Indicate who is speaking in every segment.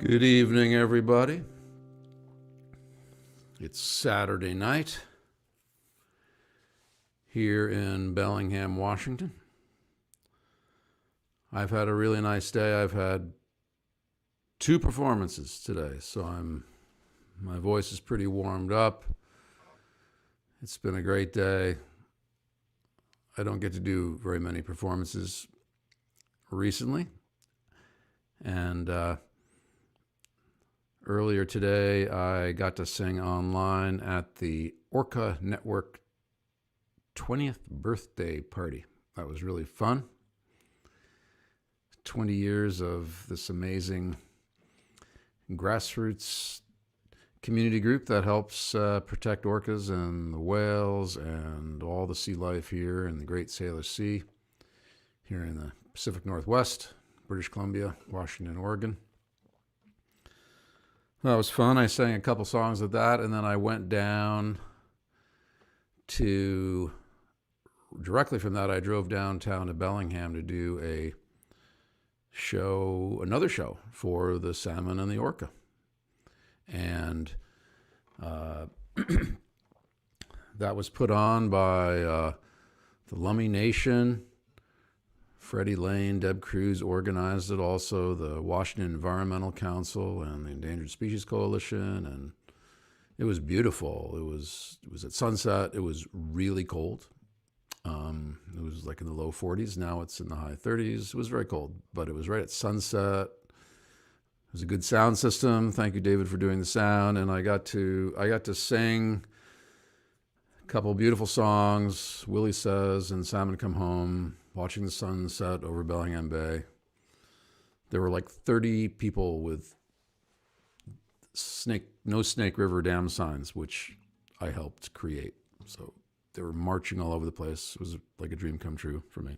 Speaker 1: Good evening, everybody. It's Saturday night here in Bellingham, Washington. I've had a really nice day. I've had 2 performances today, so my voice is pretty warmed up. It's been a great day. I don't get to do very many performances recently, and earlier today, I got to sing online at the Orca Network 20th birthday party. That was really fun. 20 years of this amazing grassroots community group that helps protect orcas and the whales and all the sea life here in the Great Salish Sea, here in the Pacific Northwest, British Columbia, Washington, Oregon. That was fun. I sang a couple songs of that, and then I went down to, directly from that, I drove downtown to Bellingham to do another show for the salmon and the orca. And that was put on by the Lummi Nation. Freddie Lane, Deb Cruz organized it, also the Washington Environmental Council and the Endangered Species Coalition, and it was beautiful. It was at sunset. It was really cold. It was like in the low 40s. Now it's in the high 30s. It was very cold, but it was right at sunset. It was a good sound system. Thank you, David, for doing the sound. And I got to sing a couple beautiful songs, Willie Says and Salmon Come Home, watching the sunset over Bellingham Bay. There were like 30 people with no Snake River dam signs, which I helped create. So they were marching all over the place. It was like a dream come true for me.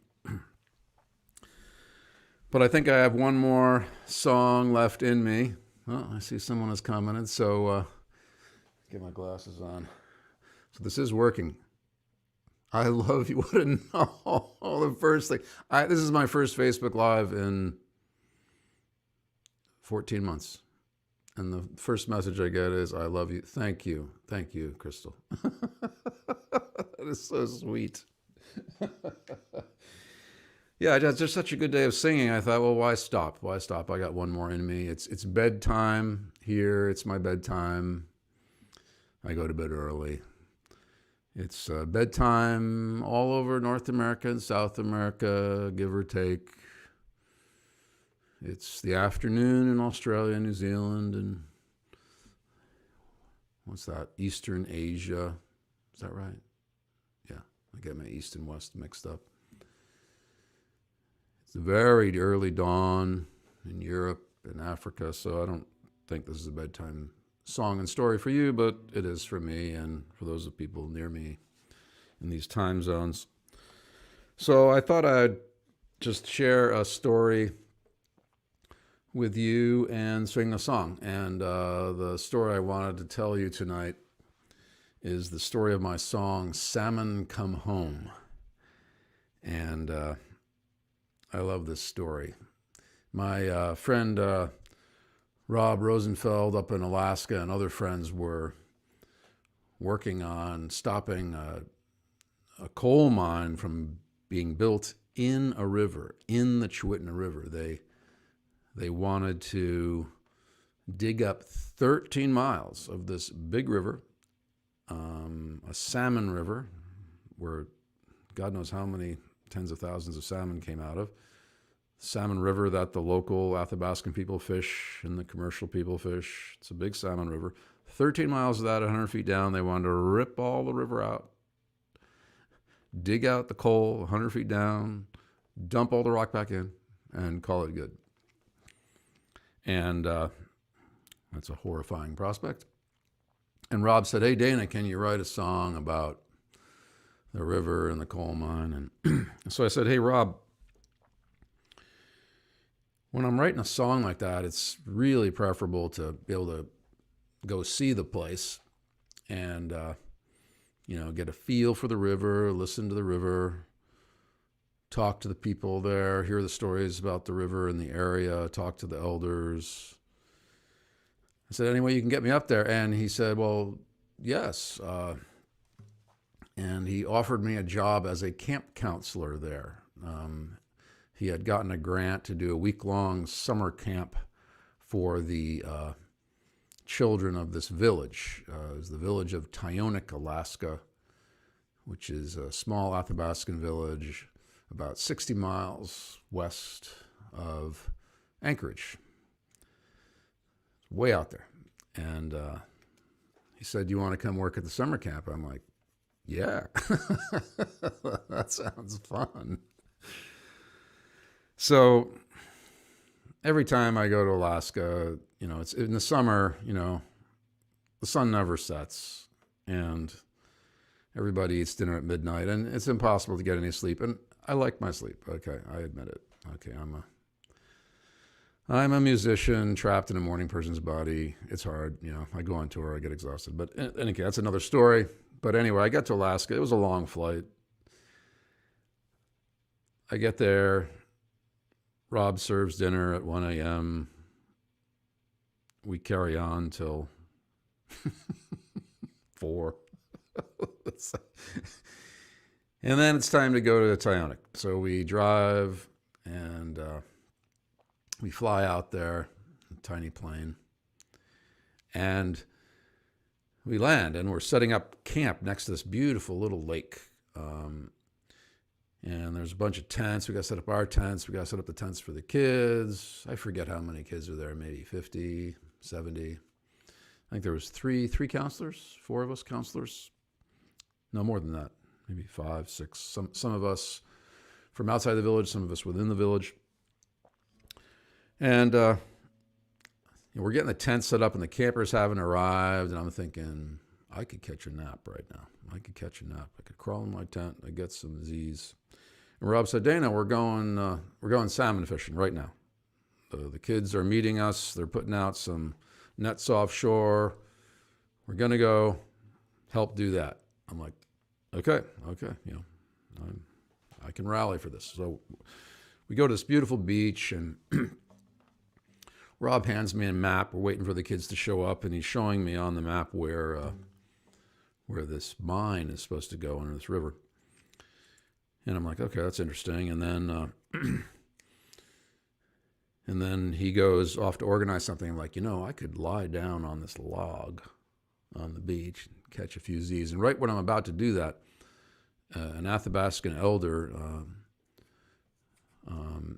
Speaker 1: But I think I have one more song left in me. Oh, I see someone has commented, so get my glasses on. So this is working. I love you. What a no. The first thing. This is my first Facebook Live in 14 months. And the first message I get is, I love you. Thank you. Thank you, Crystal. That is so sweet. Yeah, it's just such a good day of singing. I thought, well, why stop? Why stop? I got one more in me. It's bedtime here. It's my bedtime. I go to bed early. It's bedtime all over North America and South America, give or take. It's the afternoon in Australia, New Zealand, and what's that? Eastern Asia. Is that right? Yeah, I get my East and West mixed up. It's a very early dawn in Europe and Africa, so I don't think this is a bedtime song and story for you, but it is for me and for those of people near me in these time zones. So I thought I'd just share a story with you and sing a song. And the story I wanted to tell you tonight is the story of my song, Salmon Come Home. And I love this story. My friend Rob Rosenfeld up in Alaska and other friends were working on stopping a coal mine from being built in a river, in the Chewitna River. They wanted to dig up 13 miles of this big river, a salmon river, where God knows how many tens of thousands of salmon came out of. Salmon river that the local Athabascan people fish and the commercial people fish. It's a big salmon river. 13 miles of that, 100 feet down. They wanted to rip all the river out, dig out the coal 100 feet down, dump all the rock back in, and call it good. And that's a horrifying prospect. And Rob said, hey, Dana, can you write a song about the river and the coal mine? And so I said, hey, Rob, when I'm writing a song like that, it's really preferable to be able to go see the place and, get a feel for the river, listen to the river, talk to the people there, hear the stories about the river and the area, talk to the elders, said, any way you can get me up there? And he said, well, yes. And he offered me a job as a camp counselor there. He had gotten a grant to do a week-long summer camp for the children of this village. It was the village of Tyonek, Alaska, which is a small Athabascan village about 60 miles west of Anchorage. Way out there. And he said, do you want to come work at the summer camp? I'm like, yeah, that sounds fun. So every time I go to Alaska, it's in the summer, the sun never sets and everybody eats dinner at midnight and it's impossible to get any sleep. And I like my sleep. Okay. I admit it. Okay. I'm a musician trapped in a morning person's body. It's hard. I go on tour, I get exhausted, but anyway, that's another story. But anyway, I got to Alaska. It was a long flight. I get there. Rob serves dinner at 1 a.m. We carry on till 4. And then it's time to go to Tyonek. So we drive and we fly out there, a tiny plane. And we land and we're setting up camp next to this beautiful little lake. And there's a bunch of tents. We got to set up our tents. We got to set up the tents for the kids. I forget how many kids are there, maybe 50, 70. I think there was three counselors, 4 of us counselors. No more than that, maybe 5, 6. Some of us from outside the village, some of us within the village. And we're getting the tent set up and the campers haven't arrived. And I'm thinking, I could catch a nap right now. I could catch a nap. I could crawl in my tent. I get some Z's. And Rob said, Dana, we're going salmon fishing right now. The kids are meeting us. They're putting out some nets offshore. We're going to go help do that. I'm like, okay. I can rally for this. So we go to this beautiful beach and Rob hands me a map. We're waiting for the kids to show up and he's showing me on the map where this mine is supposed to go into this river. And I'm like, okay, that's interesting. And then he goes off to organize something. I'm like, I could lie down on this log on the beach and catch a few Z's. And right when I'm about to do that, an Athabascan elder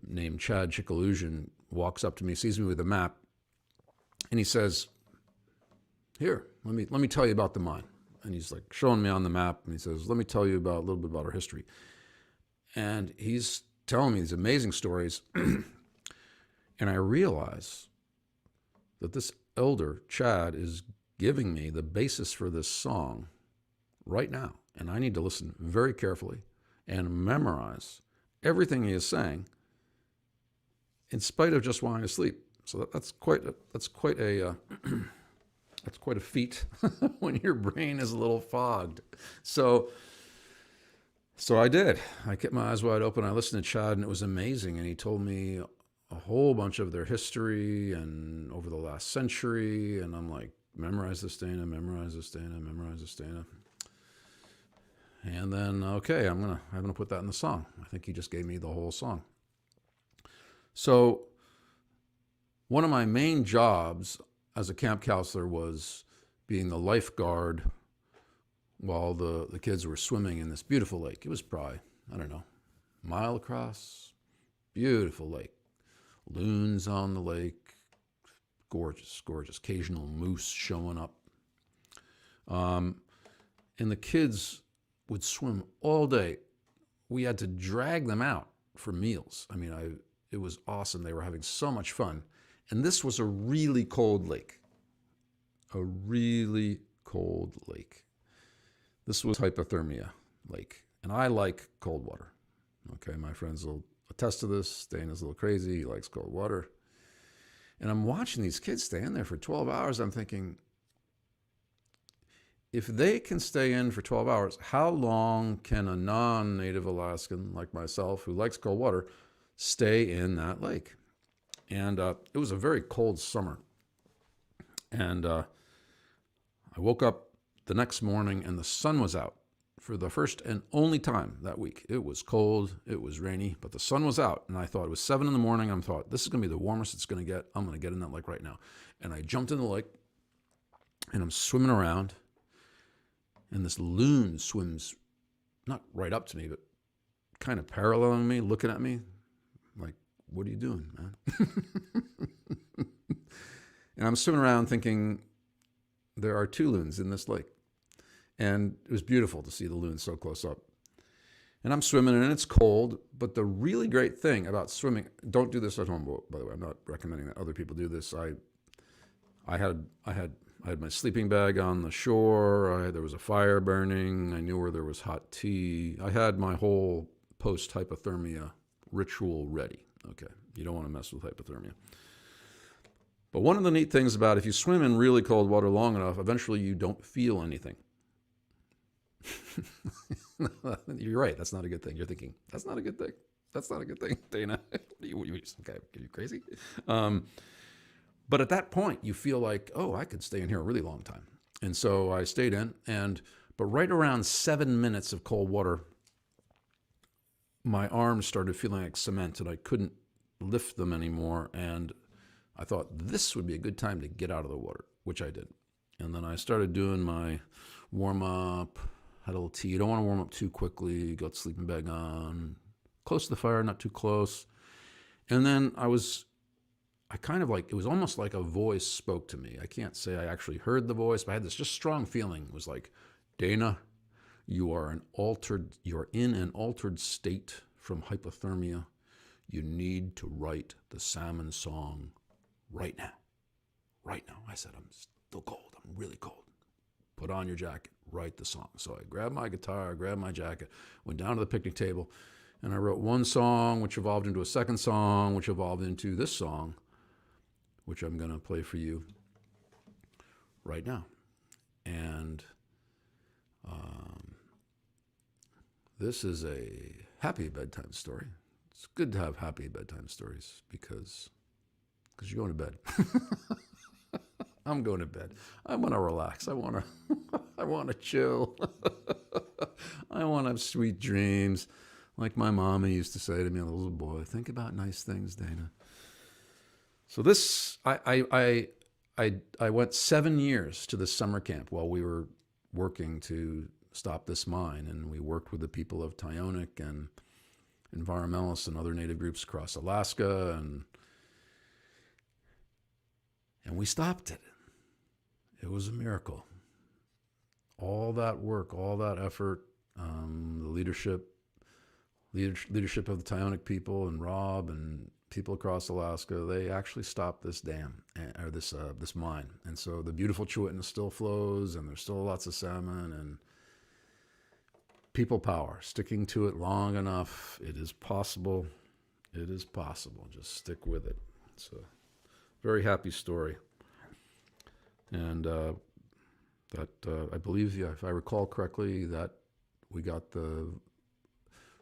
Speaker 1: named Chad Chikalusian walks up to me, sees me with a map, and he says, here, let me tell you about the mine. And he's like showing me on the map, and he says, let me tell you a little bit about our history. And he's telling me these amazing stories. And I realize that this elder, Chad, is giving me the basis for this song right now. And I need to listen very carefully and memorize everything he is saying in spite of just wanting to sleep. So that's quite a feat when your brain is a little fogged. So I did. I kept my eyes wide open. I listened to Chad, and it was amazing. And he told me a whole bunch of their history and over the last century. And I'm like, memorize this, Dana, memorize this, Dana, memorize this, Dana. And then, okay, I'm gonna put that in the song. I think he just gave me the whole song. So one of my main jobs as a camp counselor was being the lifeguard while the kids were swimming in this beautiful lake. It was probably, I don't know, a mile across, beautiful lake. Loons on the lake, gorgeous, gorgeous. Occasional moose showing up. And the kids would swim all day. We had to drag them out for meals. I mean, it was awesome. They were having so much fun. And this was a really cold lake. A really cold lake. This was hypothermia lake. And I like cold water. Okay, my friends will attest to this. Dana's a little crazy. He likes cold water. And I'm watching these kids stay in there for 12 hours. I'm thinking, if they can stay in for 12 hours, how long can a non-native Alaskan like myself who likes cold water stay in that lake? And it was a very cold summer. And I woke up the next morning and the sun was out for the first and only time that week. It was cold, it was rainy, but the sun was out. And I thought, it was 7 a.m. I thought, this is going to be the warmest it's going to get. I'm going to get in that lake right now. And I jumped in the lake and I'm swimming around. And this loon swims not right up to me, but kind of paralleling me, looking at me like, what are you doing, man? And I'm swimming around thinking, there are 2 loons in this lake. And it was beautiful to see the loons so close up. And I'm swimming and it's cold, but the really great thing about swimming, don't do this at home, by the way, I'm not recommending that other people do this. I had my sleeping bag on the shore. There was a fire burning. I knew where there was hot tea. I had my whole post-hypothermia ritual ready. Okay, you don't want to mess with hypothermia. But one of the neat things about if you swim in really cold water long enough, eventually you don't feel anything. You're right. That's not a good thing. You're thinking, that's not a good thing. That's not a good thing, Dana. Are you crazy? But at that point, you feel like, oh, I could stay in here a really long time. And so I stayed in. But right around 7 minutes of cold water, my arms started feeling like cement and I couldn't lift them anymore. And I thought this would be a good time to get out of the water, which I did. And then I started doing my warm-up, had a little tea. You don't want to warm up too quickly. Got the sleeping bag on, close to the fire, not too close. And then it was almost like a voice spoke to me. I can't say I actually heard the voice, but I had this just strong feeling. It was like, Dana, you are in an altered state from hypothermia. You need to write the salmon song right now. Right now. I said, I'm still cold. I'm really cold. Put on your jacket. Write the song. So I grabbed my guitar, grabbed my jacket, went down to the picnic table, and I wrote one song, which evolved into a second song, which evolved into this song, which I'm going to play for you right now. And this is a happy bedtime story. It's good to have happy bedtime stories because you're going to bed. I'm going to bed. I want to relax. I want to chill. I want to have sweet dreams. Like my mama used to say to me, a little boy, think about nice things, Dana. So this, I went 7 years to this summer camp while we were working to stop this mine. And we worked with the people of Tyonek and environmentalists and other native groups across Alaska. And we stopped it. It was a miracle. All that work, all that effort, the leadership of the Tyonek people and Rob and people across Alaska, they actually stopped this dam or this mine. And so the beautiful Chewitten still flows, and there's still lots of salmon and people power. Sticking to it long enough, it is possible. It is possible. Just stick with it. It's a very happy story. And I believe, if I recall correctly, that we got the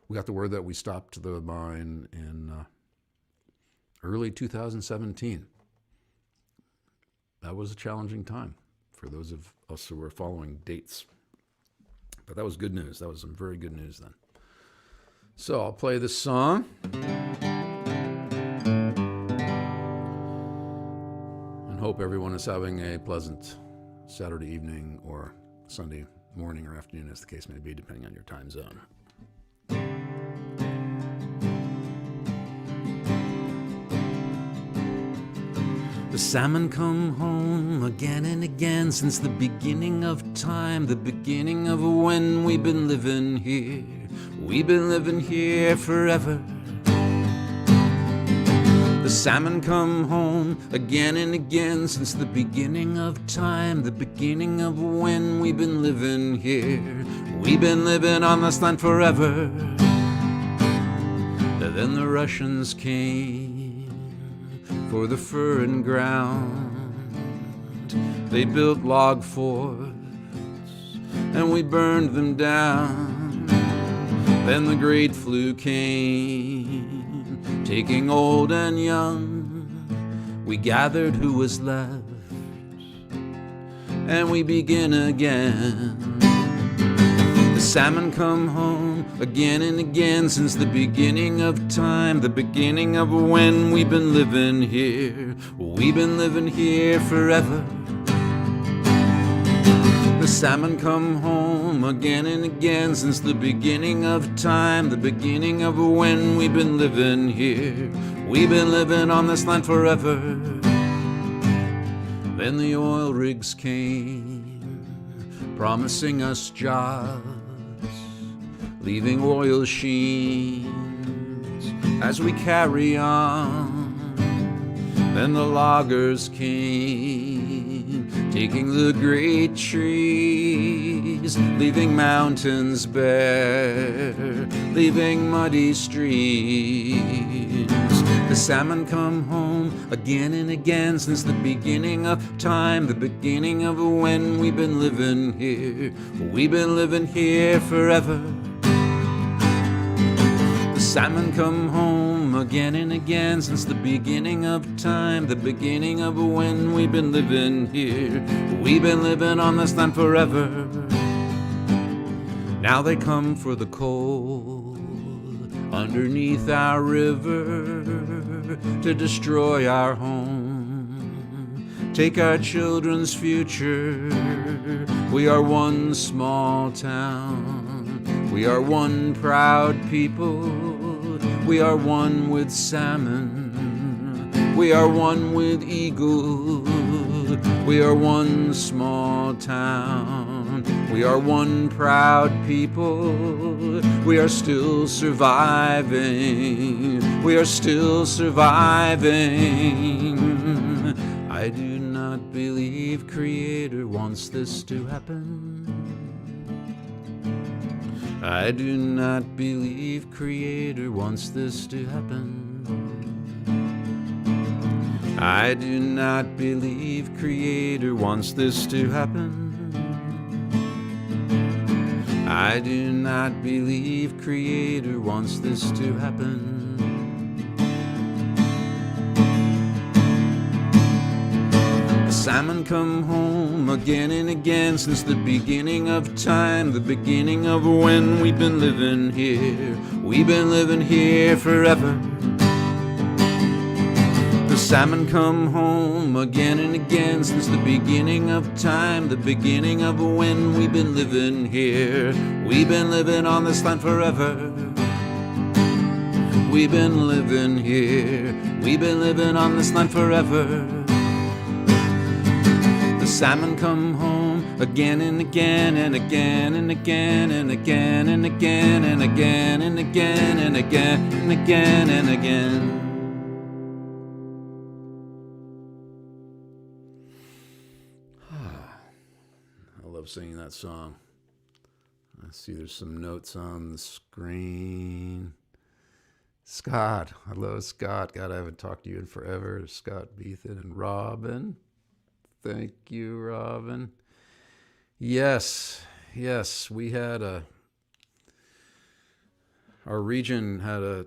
Speaker 1: word that we stopped the mine in early 2017. That was a challenging time for those of us who were following dates. But that was good news. That was some very good news then. So I'll play this song. And hope everyone is having a pleasant Saturday evening or Sunday morning or afternoon, as the case may be, depending on your time zone. The salmon come home again and again since the beginning of time, the beginning of when we've been living here. We've been living here forever. The salmon come home again and again since the beginning of time, the beginning of when we've been living here. We've been living on this land forever. Then the Russians came for the fur and ground. They built log forts and we burned them down. Then the great flu came, taking old and young. We gathered who was left and we begin again. The salmon come home again and again since the beginning of time, the beginning of when we've been living here. We've been living here forever. The salmon come home again and again since the beginning of time, the beginning of when we've been living here. We've been living on this land forever. Then the oil rigs came, promising us jobs, leaving oil sheens as we carry on. Then the loggers came, taking the great trees, leaving mountains bare, leaving muddy streams. The salmon come home again and again since the beginning of time, the beginning of when we've been living here. We've been living here forever. The salmon come home again and again since the beginning of time, the beginning of when we've been living here. We've been living on this land forever. Now they come for the coal underneath our river to destroy our home, take our children's future. We are one small town, we are one proud people, we are one with salmon, we are one with eagle, we are one small town, we are one proud people, we are still surviving, we are still surviving. I do not believe Creator wants this to happen. I do not believe Creator wants this to happen. I do not believe Creator wants this to happen. I do not believe Creator wants this to happen. The salmon come home again and again since the beginning of time, the beginning of when we've been living here. We've been living here forever. The salmon come home again and again since the beginning of time, the beginning of when we've been living here. We've been living on this land forever. We've been living here. We've been living on this land forever. The salmon come home again and again and again and again and again and again and again and again and again and again and again. I love singing that song. I see there's some notes on the screen. Scott, hello Scott. God, I haven't talked to you in forever. Scott, Beathan, and Robin. Thank you, Robin. Yes, we had our region had a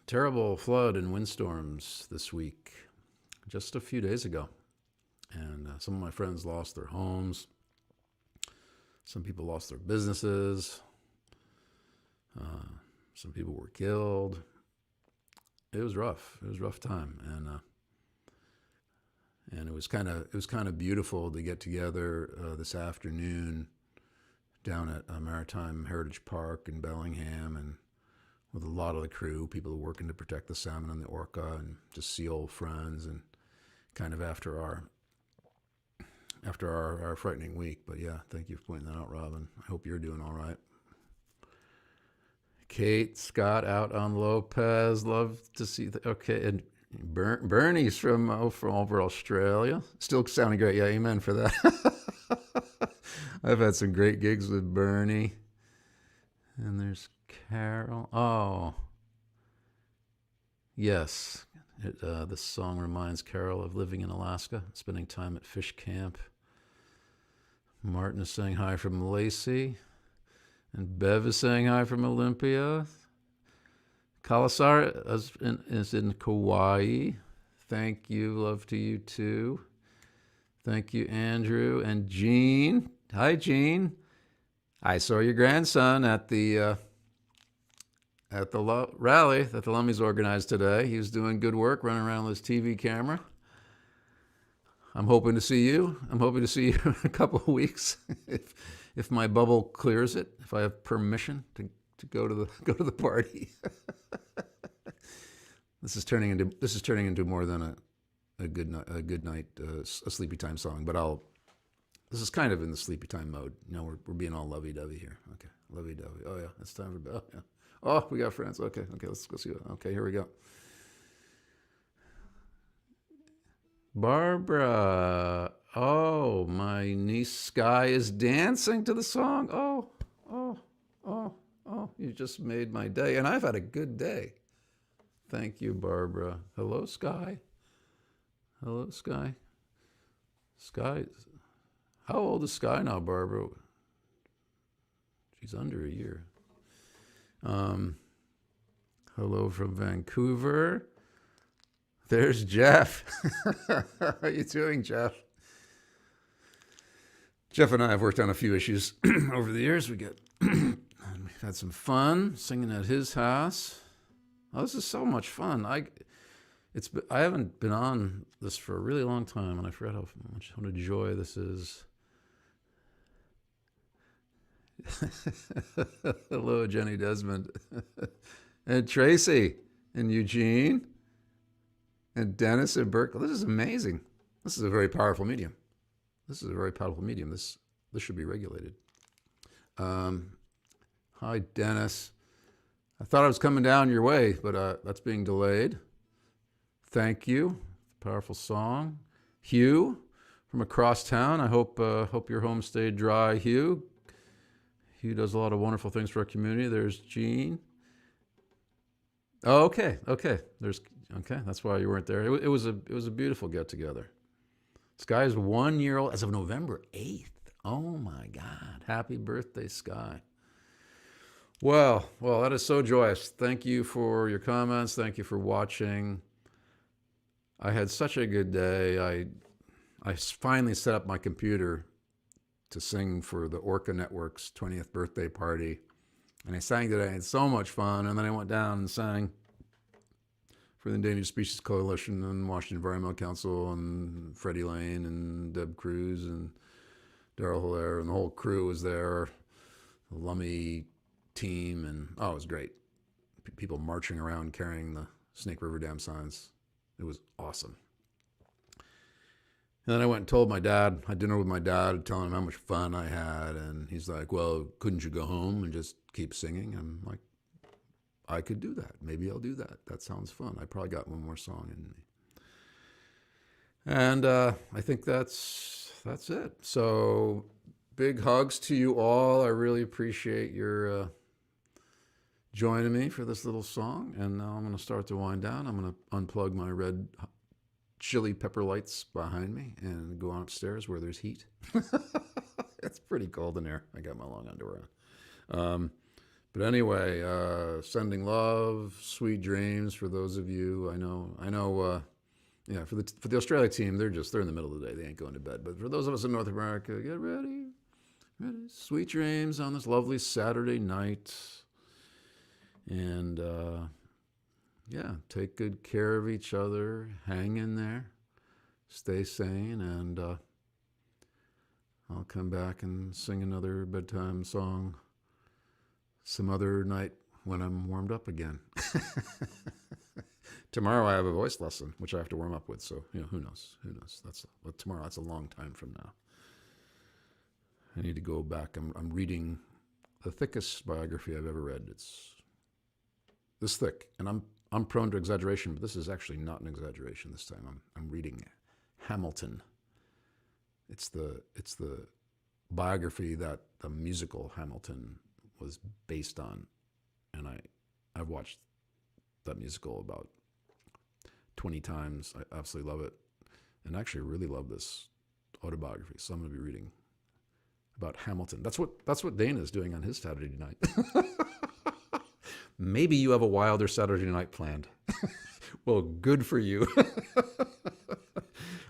Speaker 1: terrible flood and windstorms this week, just a few days ago. And some of my friends lost their homes. Some people lost their businesses. Some people were killed. It was rough. It was a rough time, and it was kind of beautiful to get together this afternoon down at Maritime Heritage Park in Bellingham, and with a lot of the crew, people working to protect the salmon and the orca, and just see old friends, and kind of after our frightening week. But yeah, thank you for pointing that out, Robin. I hope you're doing all right. Kate, Scott out on Lopez. Love to see okay. And Bernie's from over Australia. Still sounding great. Yeah, amen for that. I've had some great gigs with Bernie. And there's Carol. Oh, yes. This song reminds Carol of living in Alaska, spending time at fish camp. Martin is saying hi from Lacey. And Bev is saying hi from Olympia. Kalasar is in Kauai. Thank you. Love to you too. Thank you, Andrew. And Jean. Hi, Jean. I saw your grandson at the rally that the Lummies organized today. He was doing good work, running around with his TV camera. I'm hoping to see you. I'm hoping to see you in a couple of weeks, if my bubble clears it, if I have permission to go to the party. This is turning into more than a good night, a sleepy time song. But this is kind of in the sleepy time mode. Now we're being all lovey dovey here. Okay, lovey dovey. Oh yeah, it's time for bed. Oh yeah. Oh, we got friends. Okay, let's go see it. Okay, here we go. Barbara. Oh, my niece Sky is dancing to the song. Oh, you just made my day. And I've had a good day. Thank you, Barbara. Hello, Sky. Hello, Sky. Sky. How old is Sky now, Barbara? She's under a year. Hello from Vancouver. There's Jeff. How are you doing, Jeff? Jeff and I have worked on a few issues over the years. We've had some fun singing at his house. Oh, this is so much fun. I haven't been on this for a really long time, and I forgot what a joy this is. Hello, Jenny Desmond, and Tracy, and Eugene, and Dennis and Berkeley. This is amazing. This is a very powerful medium. This should be regulated. Hi, Dennis. I thought I was coming down your way, but that's being delayed. Thank you. Powerful song. Hugh from across town. I hope your home stayed dry, Hugh. Hugh does a lot of wonderful things for our community. There's Jean. Oh, okay. That's why you weren't there. It was a beautiful get together. Sky is 1 year old as of November 8th. Oh my God! Happy birthday, Sky. Well, that is so joyous. Thank you for your comments. Thank you for watching. I had such a good day. I finally set up my computer to sing for the Orca Network's 20th birthday party. And I sang today. I had so much fun. And then I went down and sang for the Endangered Species Coalition and Washington Environmental Council and Freddie Lane and Deb Cruz and Daryl Hilaire. And the whole crew was there, the Lummi team. And it was great. People marching around carrying the Snake River Dam signs. It was awesome. And then I went and told my dad, had dinner with my dad, telling him how much fun I had. And he's like, well, couldn't you go home and just keep singing? I'm like, I could do that. Maybe I'll do that. That sounds fun. I probably got one more song in me. And I think that's it. So big hugs to you all. I really appreciate your joining me for this little song. And now I'm going to start to wind down. I'm going to unplug my red chili pepper lights behind me and go on upstairs where there's heat. It's pretty cold in here. I got my long underwear on. But anyway, sending love, sweet dreams for those of you. I know. For the Australia team, they're in the middle of the day. They ain't going to bed. But for those of us in North America, get ready. Sweet dreams on this lovely Saturday night. And take good care of each other. Hang in there. Stay sane. And I'll come back and sing another bedtime song some other night when I'm warmed up again. Tomorrow I have a voice lesson, which I have to warm up with. So, who knows? Tomorrow, that's a long time from now. I need to go back. I'm reading the thickest biography I've ever read. It's this thick, and I'm prone to exaggeration, but this is actually not an exaggeration this time. I'm reading Hamilton. It's the biography that the musical Hamilton was based on, and I've watched that musical about 20 times. I absolutely love it, and actually really love this autobiography. So I'm going to be reading about Hamilton. That's what Dana is doing on his Saturday night. Maybe you have a wilder Saturday night planned. Well, good for you.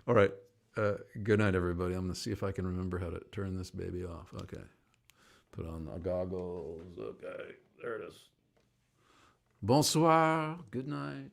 Speaker 1: All right. Good. Good night, everybody. I'm going to see if I can remember how to turn this baby off. Okay. Put on the goggles. Okay. There it is. Bonsoir. Good night.